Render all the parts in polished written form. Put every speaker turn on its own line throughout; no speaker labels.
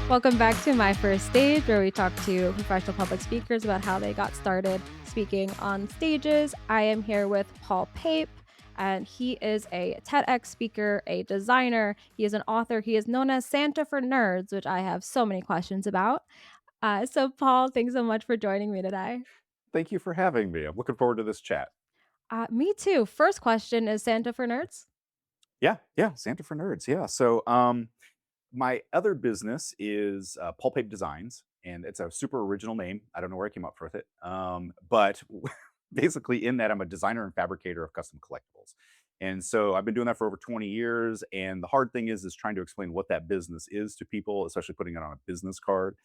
Welcome back to My First Stage, where we talk to professional public speakers about how they got started speaking on stages. I am here with Paul Pape, and he is a TEDx speaker, a designer. He is an author. He is known as Santa for Nerds, which I have so many questions about. So, Paul, thanks so much for joining me today.
Thank you for having me. I'm looking forward to this chat.
Me too. First question is Santa for Nerds?
Yeah, yeah, Santa for Nerds. Yeah. My other business is Paul Pape Designs, and it's a super original name. I don't know where I came up with it. But basically, in that, I'm a designer and fabricator of custom collectibles. And so I've been doing that for over 20 years. And the hard thing is trying to explain what that business is to people, especially putting it on a business card.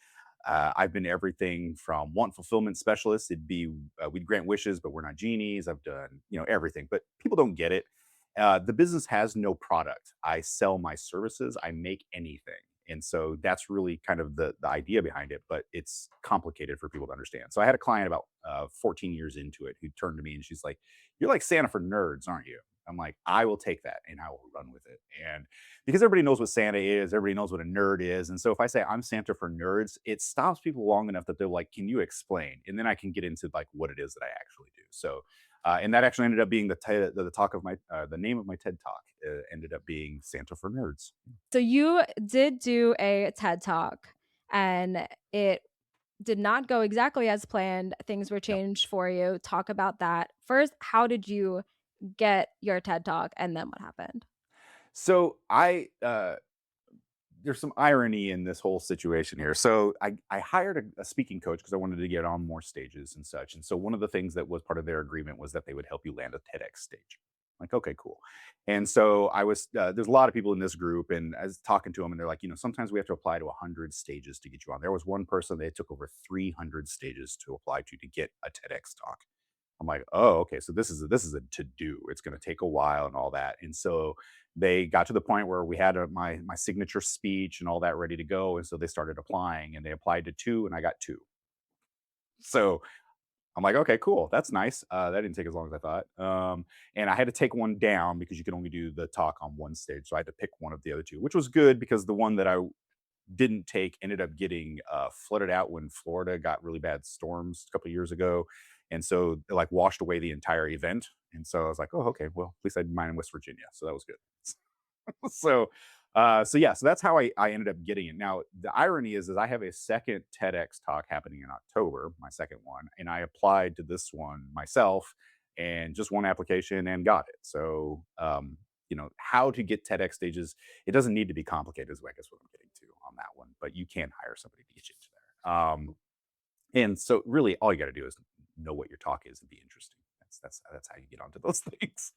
I've been everything from want fulfillment specialist. It'd be we'd grant wishes, but we're not genies. I've done everything, but people don't get it. The business has no product. I sell my services. I make anything, and so that's really kind of the idea behind it. But it's complicated for people to understand. So I had a client about 14 years into it who turned to me and she's like, "You're like Santa for nerds, aren't you?" I'm like, "I will take that and I will run with it." And because everybody knows what Santa is, everybody knows what a nerd is. And so if I say I'm Santa for nerds, it stops people long enough that they're like, "Can you explain?" And then I can get into like what it is that I actually do. And that actually ended up being the talk of my the name of my TED talk ended up being Santa for Nerds.
So, you did do a TED Talk, and it did not go exactly as planned. Things were
Yeah.
changed for you. Talk about that. First, how did you get your TED Talk, and then what happened?
So I There's some irony in this whole situation here. So I hired a speaking coach because I wanted to get on more stages and such. And so one of the things that was part of their agreement was that they would help you land a TEDx stage. Like, okay, cool. And so there's a lot of people in this group, and I was talking to them, and they're like, sometimes we have to apply to 100 stages to get you on. There was one person they took over 300 stages to apply to get a TEDx talk. I'm like, "Oh, okay, so this is a to do. It's gonna take a while and all that." And so they got to the point where we had my signature speech and all that ready to go, and so they started applying, and they applied to 2, and I got 2. So I'm like, "Okay, cool. That's nice." That didn't take as long as I thought. And I had to take one down because you can only do the talk on one stage, so I had to pick one of the other 2, which was good because the one that I didn't take ended up getting flooded out when Florida got really bad storms a couple of years ago, and so it like washed away the entire event. And so I was like, "Oh, okay. Well, at least I did mine in West Virginia, so that was good." So that's how I ended up getting it. Now the irony is I have a second TEDx talk happening in October, my second one, and I applied to this one myself and just one application and got it. How to get TEDx stages, it doesn't need to be complicated, is I guess what I'm getting to on that one, but you can hire somebody to get you into there. And so really all you got to do is know what your talk is and be interesting. That's how you get onto those things.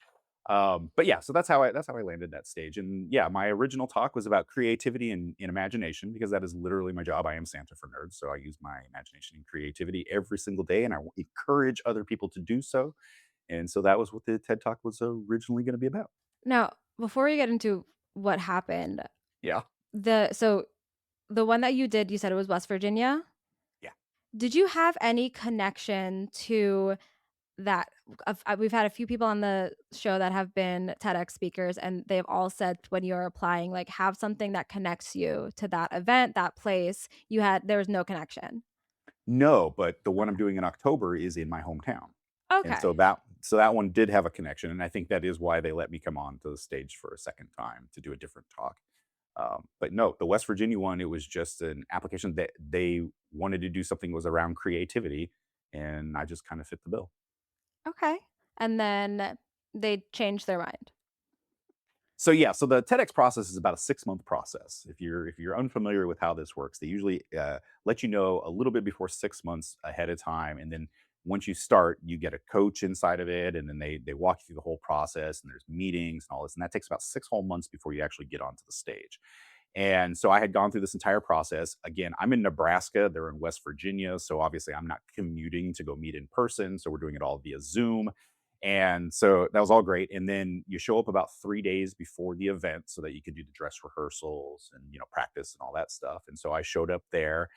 But yeah, so that's how I landed that stage. And yeah, my original talk was about creativity and imagination because that is literally my job. I am Santa for nerds, so I use my imagination and creativity every single day, and I encourage other people to do so. And so that was what the TED Talk was originally going to be about.
Now, before we get into what happened,
Yeah,
so the one that you did, you said it was West Virginia.
yeah.
Did you have any connection to that? We've had a few people on the show that have been TEDx speakers, and they've all said when you're applying, like, have something that connects you to that event, that place. There was no connection.
No, but the one I'm doing in October is in my hometown. And so
Okay.
that one did have a connection, and I think that is why they let me come on to the stage for a second time to do a different talk. But no, the West Virginia one, it was just an application that they wanted to do something was around creativity, and I just kind of fit the bill.
Okay. And then they changed their mind.
So yeah, so the TEDx process is about a 6-month process. If you're unfamiliar with how this works, they usually let you know a little bit before 6 months ahead of time, and then once you start, you get a coach inside of it, and then they walk you through the whole process, and there's meetings and all this, and that takes about 6 whole months before you actually get onto the stage. And so I had gone through this entire process. Again, I'm in Nebraska, they're in West Virginia, so obviously I'm not commuting to go meet in person, so we're doing it all via Zoom. And so that was all great. And then you show up about 3 days before the event so that you can do the dress rehearsals and practice and all that stuff. And so I showed up there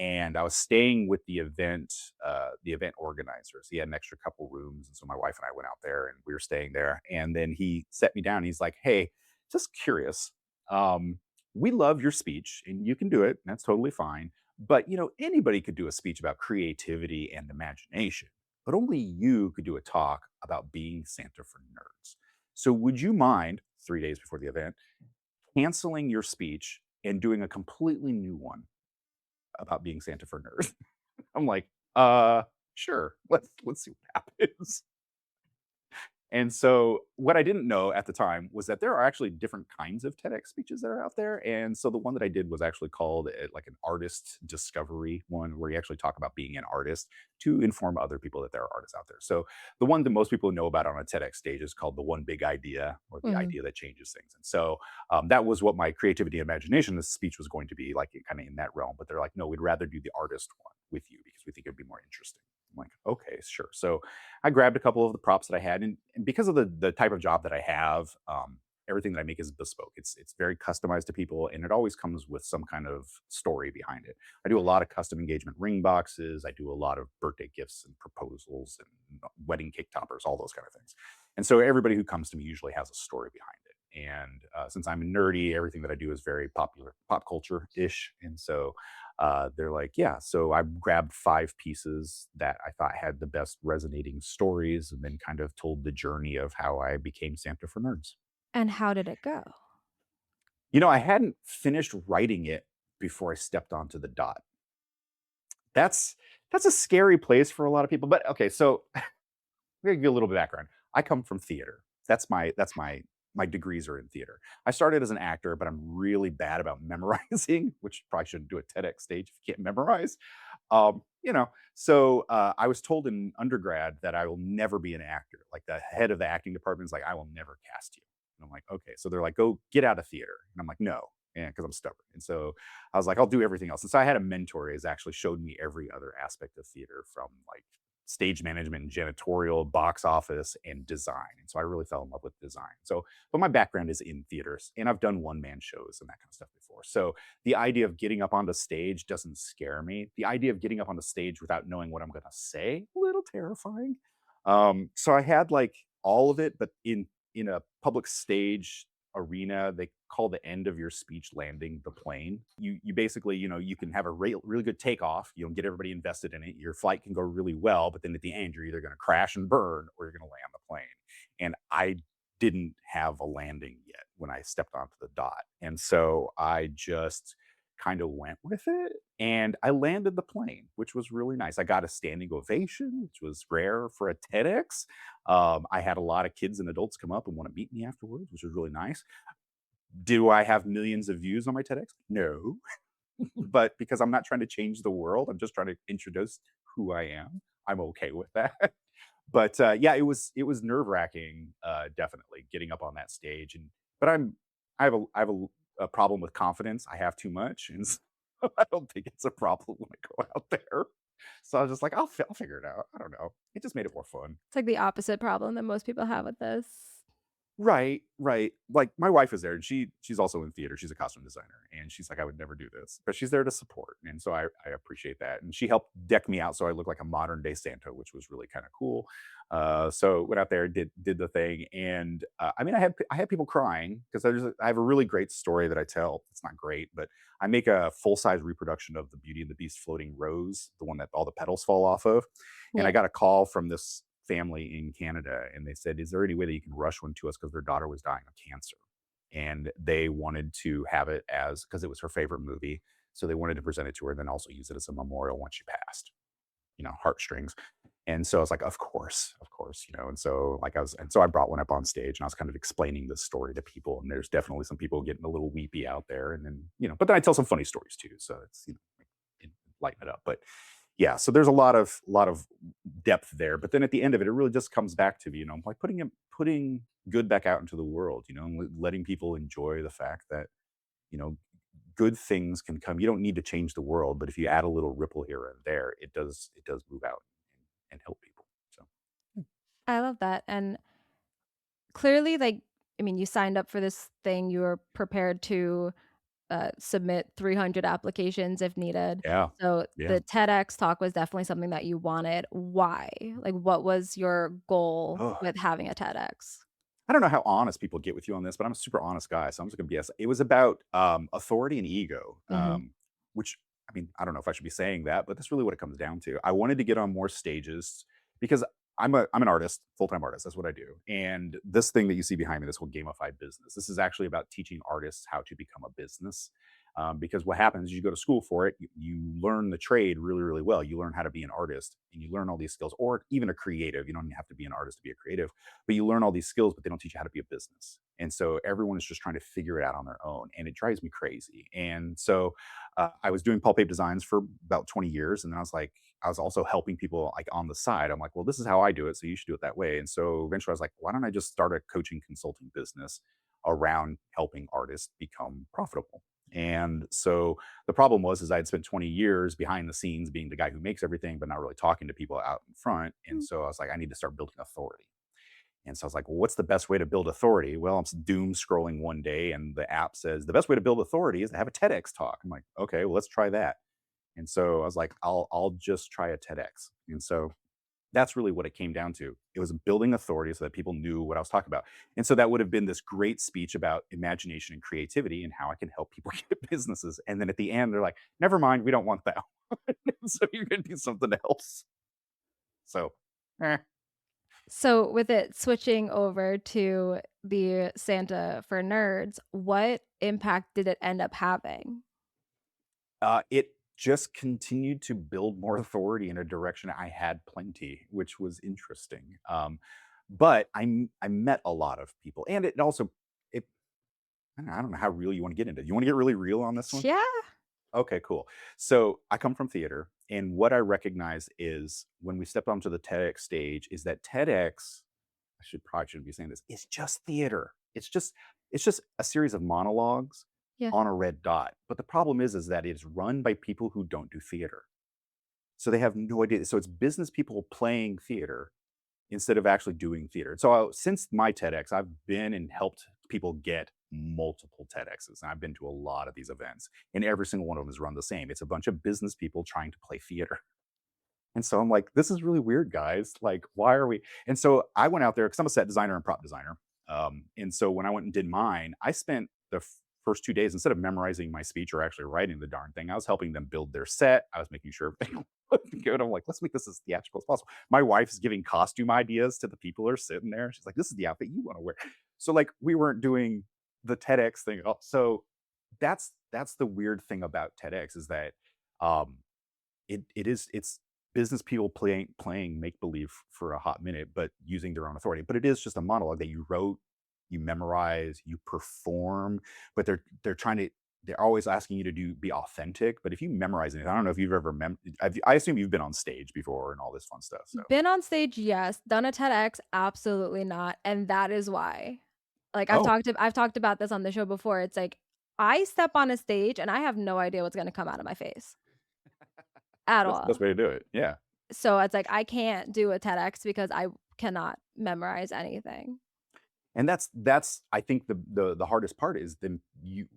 and I was staying with the event organizers. He had an extra couple rooms. And so my wife and I went out there and we were staying there. And then he set me down. He's like, "Hey, just curious. we love your speech and you can do it. That's totally fine. But, anybody could do a speech about creativity and imagination, but only you could do a talk about being Santa for nerds. So, would you mind 3 days before the event canceling your speech and doing a completely new one about being Santa for nerds? I'm like, sure. Let's see what happens. And so what I didn't know at the time was that there are actually different kinds of TEDx speeches that are out there. And so the one that I did was actually called like an artist discovery one, where you actually talk about being an artist to inform other people that there are artists out there. So the one that most people know about on a TEDx stage is called the one big idea, or the
Mhm.
idea that changes things. And so that was what my creativity and imagination, this speech was going to be like, kind of in that realm. But they're like, no, we'd rather do the artist one with you because we think it'd be more interesting. I'm like, okay, sure. So I grabbed a couple of the props that I had, and because of the type of job that I have, everything that I make is bespoke. It's very customized to people, and it always comes with some kind of story behind it. I do a lot of custom engagement ring boxes. I do a lot of birthday gifts and proposals and wedding cake toppers, all those kind of things. And so everybody who comes to me usually has a story behind it. And since I'm nerdy, everything that I do is very popular, pop culture ish, and so they're like, yeah. So I grabbed 5 pieces that I thought had the best resonating stories and then kind of told the journey of how I became Santa for Nerds.
And how did it go?
I hadn't finished writing it before I stepped onto the dot. That's that's a scary place for a lot of people. But okay, so I'm gonna give you a little bit of background. I come from theater. That's my degrees are in theater. I started as an actor, but I'm really bad about memorizing, which probably shouldn't do a TEDx stage if you can't memorize. So I was told in undergrad that I will never be an actor. Like the head of the acting department is like, I will never cast you. And I'm like, okay. So they're like, go get out of theater. And I'm like, no, and because I'm stubborn. And so I was like, I'll do everything else. And so I had a mentor who's actually showed me every other aspect of theater, from like stage management and janitorial, box office, and design. And so I really fell in love with design. So, but my background is in theaters, and I've done one man shows and that kind of stuff before. So the idea of getting up onto stage doesn't scare me. The idea of getting up on the stage without knowing what I'm going to say, a little terrifying. So I had like all of it, but in a public stage arena, they call the end of your speech landing the plane. You basically, you can have a really good takeoff, get everybody invested in it. Your flight can go really well, but then at the end, you're either going to crash and burn or you're going to land the plane. And I didn't have a landing yet when I stepped onto the dot. And so I just kind of went with it and I landed the plane, which was really nice. I got a standing ovation, which was rare for a TEDx. I had a lot of kids and adults come up and want to meet me afterwards, which was really nice. Do I have millions of views on my TEDx? No, but because I'm not trying to change the world, I'm just trying to introduce who I am. I'm okay with that. But yeah, it was nerve wracking, definitely getting up on that stage. And but I have a problem with confidence. I have too much, and so I don't think it's a problem when I go out there. So I was just like, I'll figure it out. I don't know. It just made it more fun.
It's like the opposite problem that most people have with this.
Right, right. Like, my wife is there, and she's also in theater. She's a costume designer, and she's like, "I would never do this," but she's there to support, and so I appreciate that, and she helped deck me out so I look like a modern day Santa, which was really kinda cool. So went out there, did the thing, and, I mean, I had people crying because I have a really great story that I tell. It's not great, but I make a full-size reproduction of the Beauty and the Beast floating rose, the one that all the petals fall off of, and I
Yeah.
got a call from this family in Canada, and they said, "Is there any way that you can rush one to us?" Because their daughter was dying of cancer, and they wanted to have it as because it was her favorite movie, so they wanted to present it to her and then also use it as a memorial once she passed. Heartstrings. And so I was like, of course, and so I brought one up on stage and I was kind of explaining this story to people. And there's definitely some people getting a little weepy out there. And then, but then I tell some funny stories too. So it's, lighten it up. But yeah, so there's a lot of depth there. But then at the end of it, it really just comes back to, like putting good back out into the world, and letting people enjoy the fact that, you know, good things can come. You don't need to change the world, but if you add a little ripple here and there, it does move out and help people. So
I love that, and clearly, like, I mean, you signed up for this thing, you were prepared to, submit 300 applications if needed.
yeah,
So,
yeah.
the TEDx talk was definitely something that you wanted. Why? Like, what was your goal
Oh,
with having a TEDx?
I don't know how honest people get with you on this, but I'm a super honest guy, so I'm just gonna be it was about, authority and ego,
Mhm.
which, I mean, I don't know if I should be saying that, but that's really what it comes down to. I wanted to get on more stages because I'm an artist, full-time artist, that's what I do, and this thing that you see behind me, this whole gamified business, this is actually about teaching artists how to become a business, because what happens is you go to school for it, you learn the trade really, really well, you learn how to be an artist, and you learn all these skills, or even a creative, you don't have to be an artist to be a creative, but you learn all these skills, but they don't teach you how to be a business. And so everyone is just trying to figure it out on their own. And it drives me crazy. And so I was doing Paul Pape Designs for about 20 years. And then I was like, I was also helping people like on the side. I'm like, well, this is how I do it. So you should do it that way. And so eventually I was like, why don't I just start a coaching consulting business around helping artists become profitable? And so the problem was is I had spent 20 years behind the scenes being the guy who makes everything, but not really talking to people out in front. And
Mm.
so I was like, I need to start building authority. And so I was like, well, what's the best way to build authority? Well, I'm doom scrolling one day and the app says the best way to build authority is to have a TEDx talk. I'm like, okay, well, let's try that. And so I was like, I'll just try a TEDx. And so that's really what it came down to. It was building authority so that people knew what I was talking about. And so that would have been this great speech about imagination and creativity and how I can help people get businesses. And then at the end, they're like, never mind, we don't want that. So you're going to do something else. So, eh.
So, with it switching over to the Santa for Nerds, what impact did it end up having?
It just continued to build more authority in a direction I had plenty, which was interesting. But I met a lot of people, and it also it I don't know how real you want to get into. You want to get really real on this one?
Yeah.
Okay, cool. So I come from theater, and what I recognize is when we step onto the TEDx stage, is that TEDx, I should probably shouldn't be saying this, it's just theater. It's just a series of monologues
Yeah.
on a red dot. But the problem is that it's run by people who don't do theater. So they have no idea. So it's business people playing theater instead of actually doing theater. So since my TEDx, I've been and helped people get multiple TEDx's. And I've been to a lot of these events, and every single one of them is run the same. It's a bunch of business people trying to play theater. And so I'm like, this is really weird, guys. Like, why are we? And so I went out there because I'm a set designer and prop designer. And so when I went and did mine, I spent the first 2 days, instead of memorizing my speech or actually writing the darn thing, I was helping them build their set. I was making sure everything looked good. I'm like, let's make this as theatrical as possible. My wife's giving costume ideas to the people who are sitting there. She's like, this is the outfit you want to wear. So like we weren't doing the TEDx thing at all. So that's the weird thing about TEDx is that um it's business people playing make believe for a hot minute, but using their own authority. But it is just a monologue that you wrote, you memorize, you perform, but they're trying to they're always asking you to be authentic. But if you memorize anything, I don't know if you've ever I assume you've been on stage before and all this fun stuff. So
Been on stage, yes. Done a TEDx, absolutely not, and that is why. Like,
oh,
I've talked about this on the show before, it's like, I step on a stage and I have no idea what's gonna come out of my face, at
that's the
all.
best way to do it. Yeah.
So, it's like, I can't do a TEDx because I cannot memorize anything.
And that's I think the hardest part is then you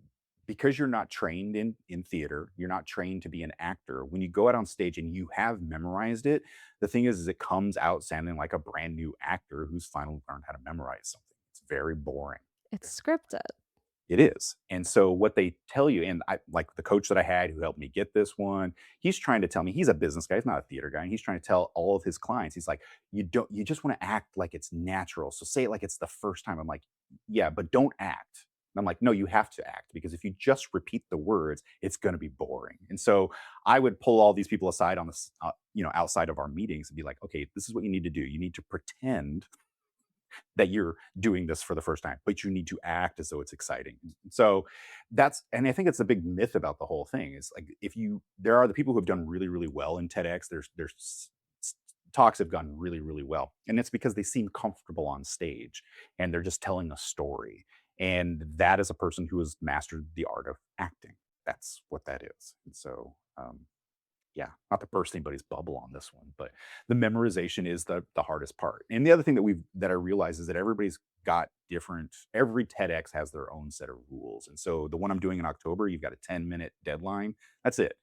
because you're not trained in theater, you're not trained to be an actor. When you go out on stage and you have memorized it, the thing is it comes out sounding like a brand new actor who's finally learned how to memorize something. It's very boring.
It's scripted.
It is. And so what they tell you, and I like the coach that I had who helped me get this one, he's trying to tell me he's a business guy, he's not a theater guy. And he's trying to tell all of his clients, he's like, you just want to act like it's natural. So say it like it's the first time. I'm like, yeah, but don't act. And I'm like, no, you have to act because if you just repeat the words, it's going to be boring. And so I would pull all these people aside on this, outside of our meetings and be like, okay, this is what you need to do. You need to pretend that you're doing this for the first time, but you need to act as though it's exciting. So and I think it's a big myth about the whole thing is like, if you, there are the people who have done really, really well in TEDx, talks have gone really, really well. And it's because they seem comfortable on stage and they're just telling a story. And that is a person who has mastered the art of acting. That's what that is. And so, yeah, not to burst anybody's bubble on this one, but the memorization is the hardest part. And the other thing that I realize is that everybody's got different every TEDx has their own set of rules. And so the one I'm doing in October, you've got a 10-minute deadline. That's it.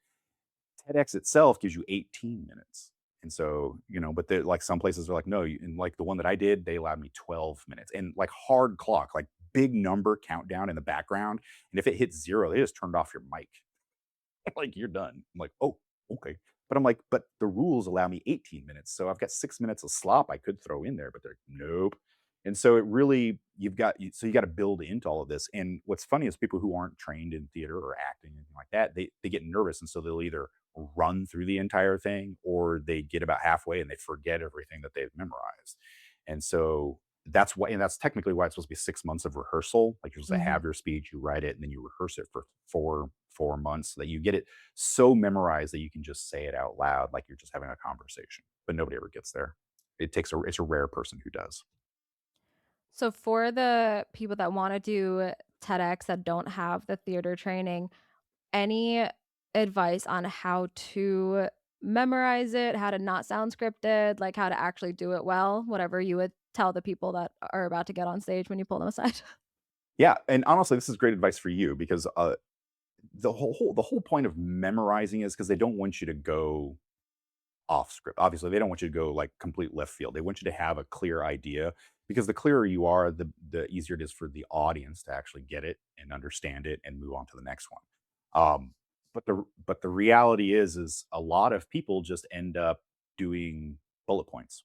TEDx itself gives you 18 minutes. And so, but like some places are like, no, and like the one that I did, they allowed me 12 minutes and like hard clock, like big number countdown in the background. And if it hits zero, they just turned off your mic. Like, you're done. I'm like, oh, okay. But I'm like, but the rules allow me 18 minutes. So I've got 6 minutes of slop I could throw in there, but they're nope. And so it really, so you got to build into all of this. And what's funny is people who aren't trained in theater or acting, anything like that, they get nervous. And so they'll either run through the entire thing or they get about halfway and they forget everything that they've memorized. And so that's why, and that's technically why it's supposed to be 6 months of rehearsal. Like, you're supposed to
Mhm.
have your speech, you write it, and then you rehearse it for four months so that you get it so memorized that you can just say it out loud like you're just having a conversation. But nobody ever gets there. It's a rare person who does.
So for the people that wanna do TEDx that don't have the theater training, any advice on how to memorize it, how to not sound scripted, like, how to actually do it well? Whatever you would tell the people that are about to get on stage when you pull them aside.
Yeah, and honestly, this is great advice for you because the whole point of memorizing is because they don't want you to go off script. Obviously, they don't want you to go like complete left field. They want you to have a clear idea because the clearer you are, the easier it is for the audience to actually get it and understand it and move on to the next one. Um, but the reality is a lot of people just end up doing bullet points.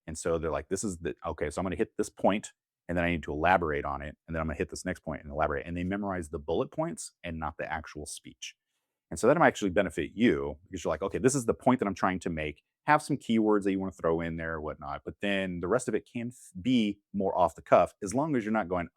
And so they're like, this is the okay, so I'm gonna hit this point and then I need to elaborate on it. And then I'm gonna hit this next point and elaborate. And they memorize the bullet points and not the actual speech. And so that might actually benefit you because you're like, okay, this is the point that I'm trying to make. Have some keywords that you want to throw in there or whatnot, but then the rest of it can be more off the cuff as long as you're not going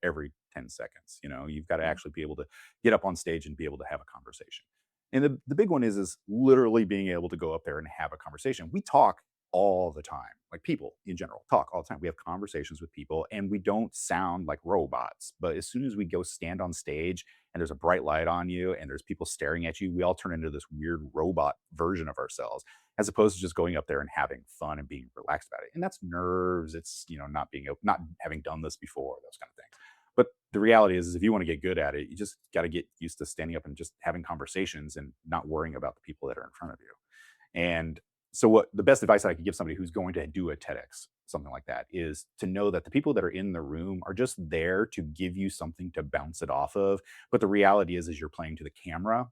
every 10 seconds. You've got to
Mm.
actually be able to get up on stage and be able to have a conversation. And the big one is literally being able to go up there and have a conversation. We talk all the time. Like, people in general talk all the time. We have conversations with people and we don't sound like robots. But as soon as we go stand on stage and there's a bright light on you and there's people staring at you, we all turn into this weird robot version of ourselves, as opposed to just going up there and having fun and being relaxed about it. And that's nerves. It's, not having done this before, those kind of things. But the reality is if you want to get good at it, you just got to get used to standing up and just having conversations and not worrying about the people that are in front of you. And so, what the best advice I could give somebody who's going to do a TEDx, something like that, is to know that the people that are in the room are just there to give you something to bounce it off of. But the reality is you're playing to the camera.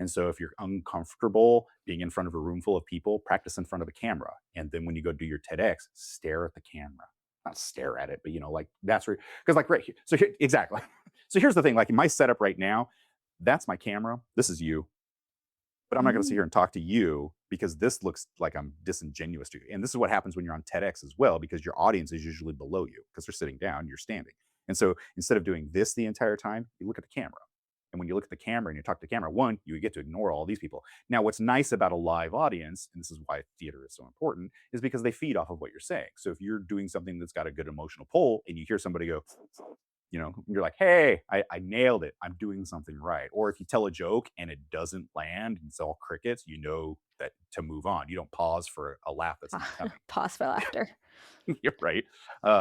And so, if you're uncomfortable being in front of a room full of people, practice in front of the camera. And then when you go do your TEDx, stare at the camera. Not stare at it, but like that's where, because like right here. So here, exactly. So here's the thing, like in my setup right now, that's my camera. This is you, but I'm not going to sit
Mm.
here and talk to you because this looks like I'm disingenuous to you. And this is what happens when you're on TEDx as well, because your audience is usually below you because they're sitting down, you're standing. And so instead of doing this the entire time, you look at the camera. And when you look at the camera and you talk to the camera, one, you get to ignore all these people. Now, what's nice about a live audience, and this is why theater is so important, is because they feed off of what you're saying. So if you're doing something that's got a good emotional pull and you hear somebody go, you're like, hey, I nailed it. I'm doing something right. Or if you tell a joke and it doesn't land and it's all crickets, you know that to move on. You don't pause for a laugh that's not coming.
Pause for laughter.
You're right.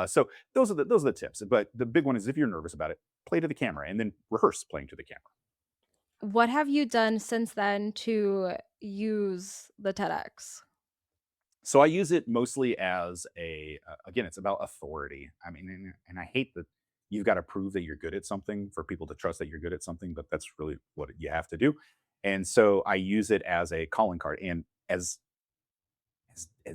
So those are the tips. But the big one is if you're nervous about it, play to the camera and then rehearse playing to the camera.
What have you done since then to use the TEDx?
So I use it mostly as again, it's about authority. I mean, and I hate that you've got to prove that you're good at something for people to trust that you're good at something, but that's really what you have to do. And so I use it as a calling card. And as I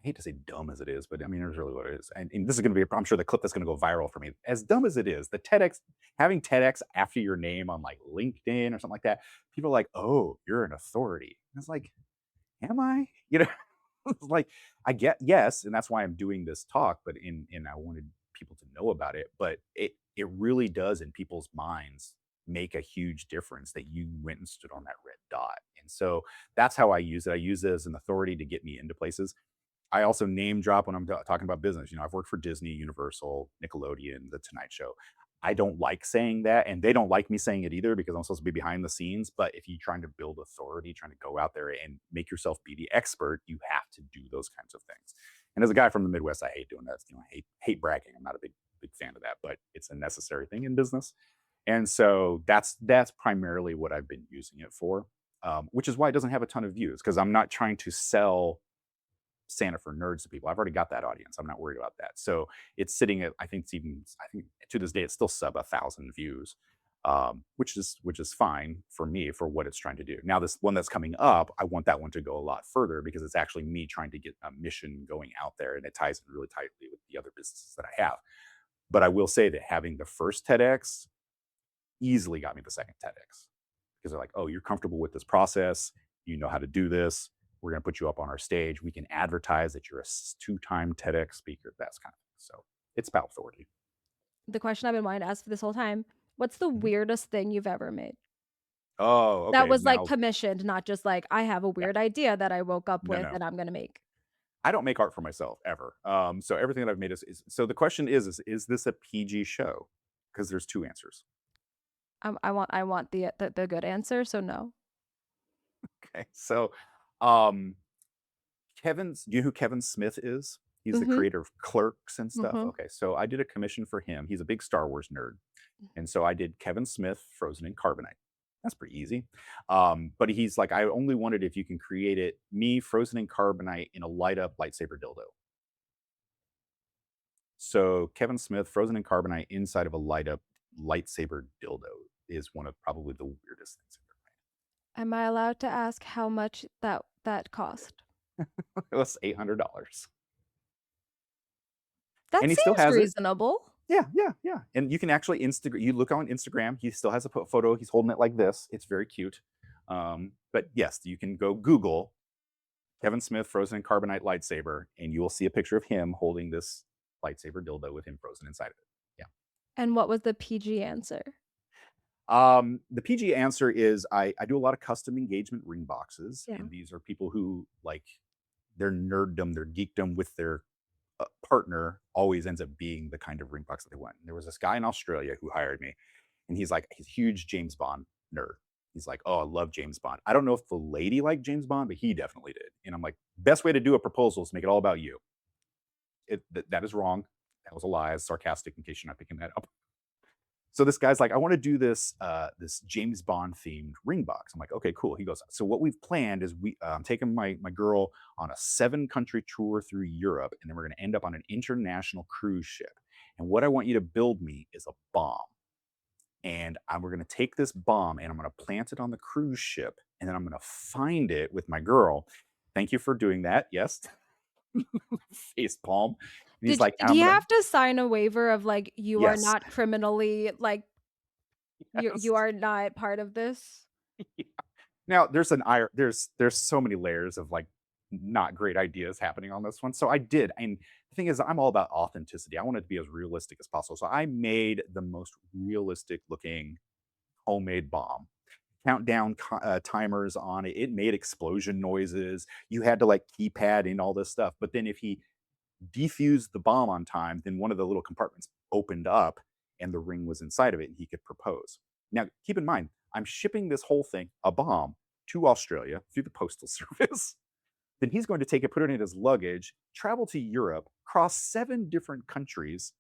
hate to say dumb as it is, but I mean, it's really what it is. And this is going to be, I'm sure, the clip that's going to go viral for me. As dumb as it is, the TEDx, having TEDx after your name on like LinkedIn or something like that, people are like, oh, you're an authority. And it's like, am I? It's like, I get, yes, and that's why I'm doing this talk, but in I wanted people to know about it, but it really does in people's minds make a huge difference that you went and stood on that red dot. And so that's how I use it. I use it as an authority to get me into places. I also name drop when I'm talking about business. I've worked for Disney, Universal, Nickelodeon, The Tonight Show. I don't like saying that, and they don't like me saying it either because I'm supposed to be behind the scenes. But if you're trying to build authority, trying to go out there and make yourself be the expert, you have to do those kinds of things. And as a guy from the Midwest, I hate doing that. I hate bragging. I'm not a big fan of that, but it's a necessary thing in business. And so that's primarily what I've been using it for. which is why it doesn't have a ton of views because I'm not trying to sell Santa for Nerds to people. I've already got that audience. I'm not worried about that. So it's sitting at I think to this day it's still sub 1,000 views, which is fine for me for what it's trying to do. Now this one that's coming up, I want that one to go a lot further because it's actually me trying to get a mission going out there, and it ties in really tightly with the other businesses that I have. But I will say that having the first TEDx easily got me the second TEDx because they're like, oh, you're comfortable with this process. You know how to do this. We're going to put you up on our stage. We can advertise that you're a two-time TEDx speaker, that's kind of thing. So it's about authority.
The question I've been wanting to ask for this whole time, what's the
Mhm.
weirdest thing you've ever made?
Oh,
That
okay.
was, like,
Now,
commissioned, not just, like, I have a
yeah,
weird idea that I woke up
no,
with
no.
and I'm gonna make.
I don't make art for myself ever. So everything that I've made is so the question is this a PG show? Because there's two answers.
I want the good answer, so no.
Okay. So um do you know who Kevin Smith is? He's the
Mhm,
creator of Clerks and stuff.
mhm.
Okay, so I did a commission for him. He's a big Star Wars nerd. And so I did Kevin Smith frozen in carbonite. That's pretty easy. But he's like, I only wanted if you can create it, me frozen in carbonite in a light up lightsaber dildo. So Kevin Smith frozen in carbonite inside of a light up lightsaber dildo is one of probably the weirdest things I've
Am I allowed to ask how much that cost?
ever made. It was $800.
That
And he still
seems
has it.
reasonable.
Yeah, yeah, yeah. And you can actually Instagram. You look on Instagram. He still has a photo. He's holding it like this. It's very cute. But yes, you can go Google Kevin Smith frozen in carbonite lightsaber, and you will see a picture of him holding this lightsaber dildo with him frozen inside of it. Yeah.
And what was the PG answer?
The PG answer is I do a lot of custom engagement ring boxes,
Yeah.
and these are people who like their nerddom, their geekdom with their partner always ends up being the kind of ring box that they want. And there was this guy in Australia who hired me, and he's a huge James Bond nerd. He's like, oh, I love James Bond. I don't know if the lady liked James Bond, but he definitely did. And I'm like, best way to do a proposal is to make it all about you. That is wrong. That was a lie. It's sarcastic in case you're not picking that up. So this guy's like, I want to do this James Bond themed ring box. I'm like, okay, cool. He goes, so what we've planned is I'm taking my girl on a 7 country tour through Europe, and then we're going to end up on an international cruise ship. And what I want you to build me is a bomb, and we're going to take this bomb and I'm going to plant it on the cruise ship, and then I'm going to find it with my girl. Thank you for doing that. Yes, face palm. And he's like,
Did
I'm
he
gonna
have to sign a waiver of, like, you are
yes,
not criminally like, you
yes.
are not part of this?
Now there's so many layers of like not great ideas happening on this one. So I did, and the thing is, I'm all about authenticity. I want it to be as realistic as possible. So I made the most realistic looking homemade bomb. Countdown timers on it. It made explosion noises. You had to like keypad in all this stuff. But then if he defused the bomb on time, then one of the little compartments opened up and the ring was inside of it and he could propose. Now, keep in mind, I'm shipping this whole thing, a bomb, to Australia through the postal service. Then he's going to take it, put it in his luggage, travel to Europe, cross 7 different countries,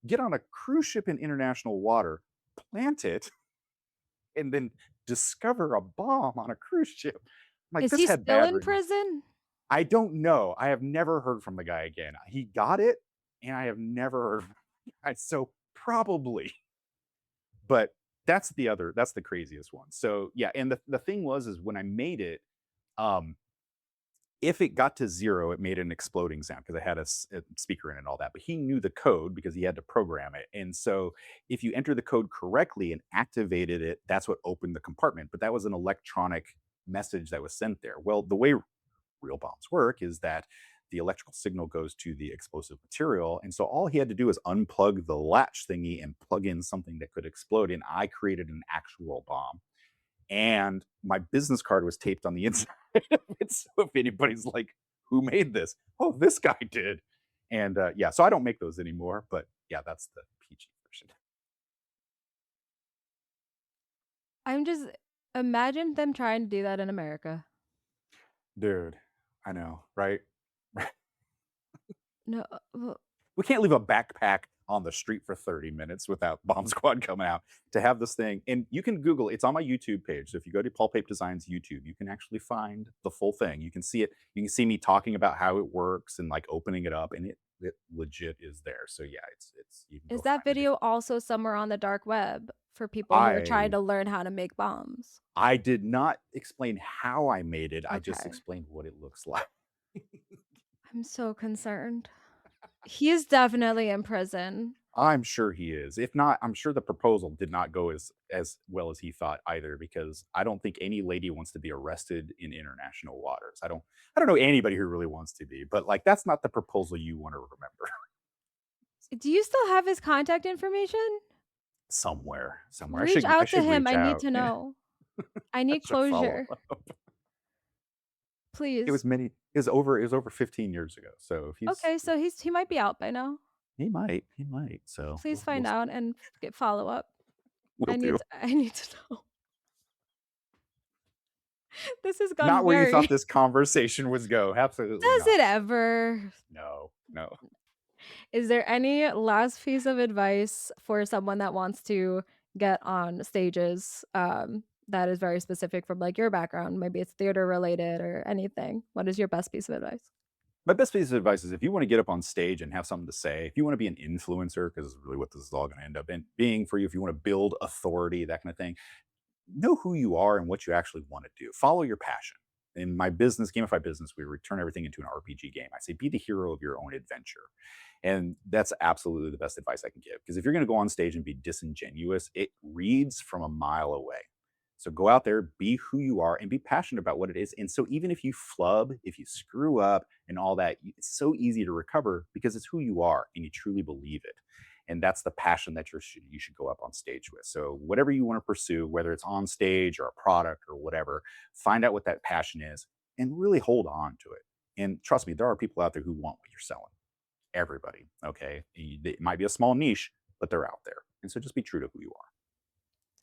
get on a cruise ship in international water, plant it, and then discover a bomb on a cruise ship. I'm like,
Is
this
he
had
still
bad
in
reviews.
prison?
I don't know. I have never heard from the guy again. He got it, and I have never heard from the guy. So probably, but that's the craziest one. So yeah, and the thing was is when I made it, um, if it got to zero, it made an exploding sound because it had a speaker in it and all that. But he knew the code because he had to program it. And so if you enter the code correctly and activated it, that's what opened the compartment. But that was an electronic message that was sent there. Well, the way real bombs work is that the electrical signal goes to the explosive material. And so all he had to do is unplug the latch thingy and plug in something that could explode. And I created an actual bomb. And my business card was taped on the inside of it. So if anybody's like, who made this? Oh, this guy did. And yeah, so I don't make those anymore. But yeah, that's the PG version.
I'm just imagine them trying to do that in America.
Dude, I know, right?
No,
We can't leave a backpack on the street for 30 minutes without bomb squad coming out to have this thing. And you can Google, it's on my YouTube page. So if you go to Paul Pape Designs YouTube, you can actually find the full thing. You can see it. You can see me talking about how it works and like opening it up, and it legit is there. So yeah, it's you can
Is
go
that
find it.
video also somewhere on the dark web for people who are trying
I
to learn how to make bombs?
I did not explain how I made it. I just
Okay.
explained what it looks like.
I'm so concerned. He is definitely in prison.
I'm sure he is. If not, I'm sure the proposal did not go as well as he thought either, because I don't think any lady wants to be arrested in international waters. I don't know anybody who really wants to be, but like that's not the proposal you want to remember.
Do you still have his contact information?
Somewhere.
Reach
I
out to
should
him.
reach
I need
out.
to
Yeah,
know. I
I
need
should follow
closure.
up.
Please.
It was over 15 years ago. So if he's
Okay, so he might be out by now.
he might. So
Please find out and get follow up.
we'll do.
I need to know. This has gone
Not where you thought
very
this conversation was go. Absolutely
Does
not.
it ever?
No, no.
Is there any last piece of advice for someone that wants to get on stages, that is very specific from, like, your background? Maybe it's theater related or anything. What is your best piece of advice?
My best piece of advice is if you want to get up on stage and have something to say, if you want to be an influencer, because it's really what this is all going to end up in being for you, if you want to build authority, that kind of thing, know who you are and what you actually want to do. Follow your passion. In my business, Gamify business, we return everything into an RPG game. I say be the hero of your own adventure. And that's absolutely the best advice I can give. Because if you're going to go on stage and be disingenuous, it reads from a mile away. So go out there, be who you are, and be passionate about what it is. And so even if you flub, if you screw up and all that, it's so easy to recover because it's who you are and you truly believe it. And that's the passion that you should go up on stage with. So whatever you want to pursue, whether it's on stage or a product or whatever, find out what that passion is and really hold on to it. And trust me, there are people out there who want what you're selling. Everybody, okay? It might be a small niche, but they're out there. And so just be true to who you are.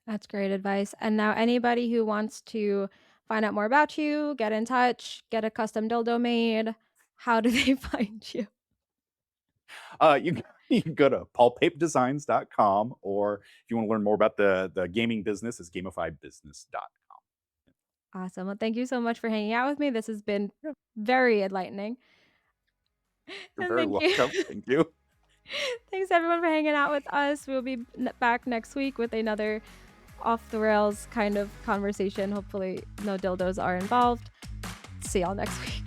That's great advice. And now anybody who wants to find out more about you, get in touch, get a custom dildo made, how do they find you?
You can go to paulpapedesigns.com, or if you want to learn more about the gaming business, it's gamifybusiness.com.
Awesome. Well, thank you so much for hanging out with me. This has been
Yeah,
very enlightening.
you're
And
very
thank you.
welcome. Thank you.
Thanks everyone for hanging out with us. We'll be back next week with another off the rails kind of conversation. Hopefully, no dildos are involved. See y'all next week.